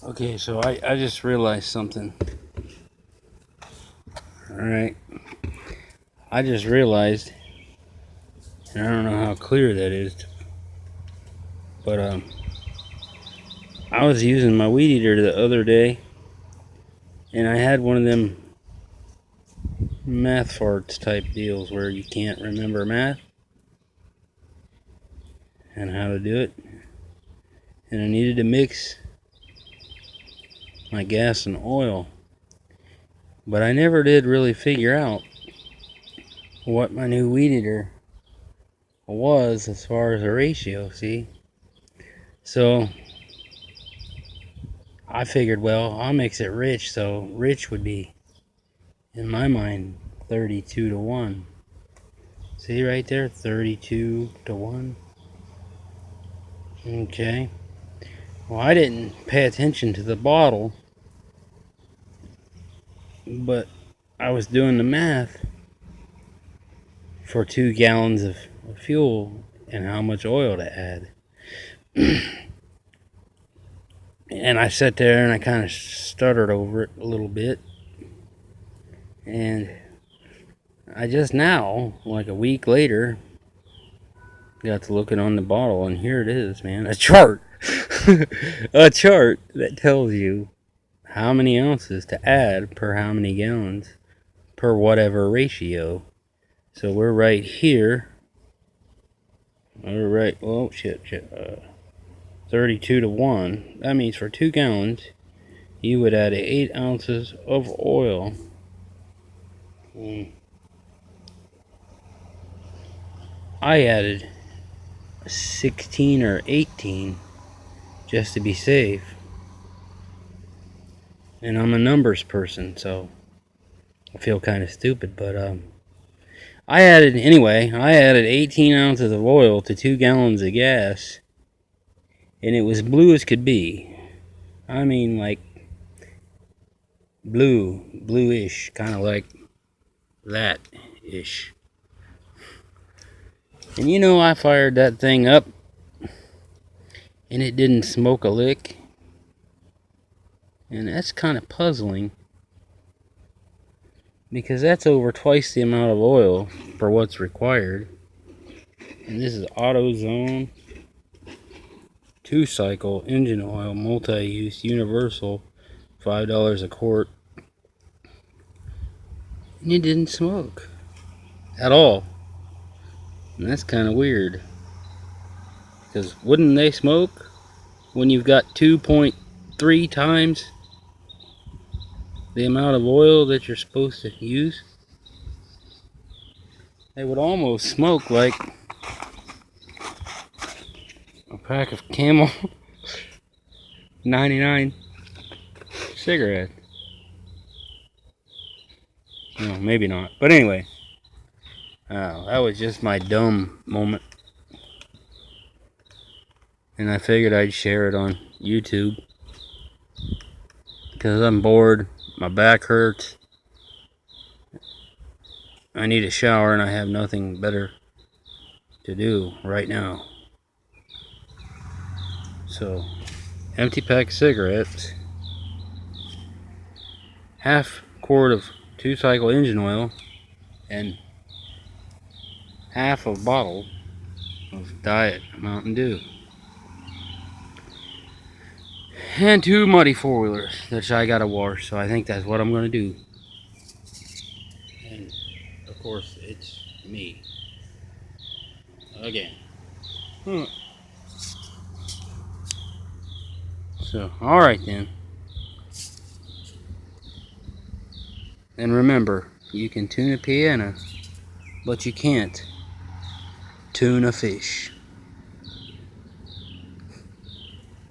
Okay, so I just realized something. Alright. I just realized, and I don't know how clear that is, but I was using my weed eater the other day, and I had one of them math farts type deals where you can't remember math and how to do it. And I needed to mix my gas and oil, but I never did really figure out what my new weed eater was as far as the ratio, see? So I figured, well, I'll mix it rich, so rich would be, in my mind, 32 to 1. See right there? 32 to 1. Okay. Well, I didn't pay attention to the bottle, but I was doing the math for 2 gallons of fuel and how much oil to add. And I sat there and I kind of stuttered over it a little bit. And I just now, like a week later, got to looking on the bottle, and here it is, man. A chart. A chart that tells you how many ounces to add per how many gallons per whatever ratio. So we're right here. We're right, oh shit. 32 to 1. That means for 2 gallons, you would add 8 ounces of oil. I added 16 or 18 just to be safe. And I'm a numbers person, so I feel kind of stupid, but I added 18 ounces of oil to 2 gallons of gas, and it was blue as could be. I mean, like bluish, kind of like that ish. And you know, I fired that thing up, and it didn't smoke a lick, and that's kind of puzzling, because that's over twice the amount of oil for what's required. And this is AutoZone 2-cycle engine oil, multi-use, universal, $5 a quart. And it didn't smoke at all. And that's kind of weird, because wouldn't they smoke when you've got 2.3 times the amount of oil that you're supposed to use? They would almost smoke like a pack of Camel 99 cigarettes. No, maybe not. But anyway, that was just my dumb moment. And I figured I'd share it on YouTube, because I'm bored, my back hurts, I need a shower, and I have nothing better to do right now. So, empty pack cigarettes, half quart of 2-cycle engine oil, and half a bottle of Diet Mountain Dew. And 2 muddy 4-wheelers that I gotta wash, so I think that's what I'm gonna do. And of course, it's me again. So, alright then. And remember, you can tune a piano, but you can't tune a fish.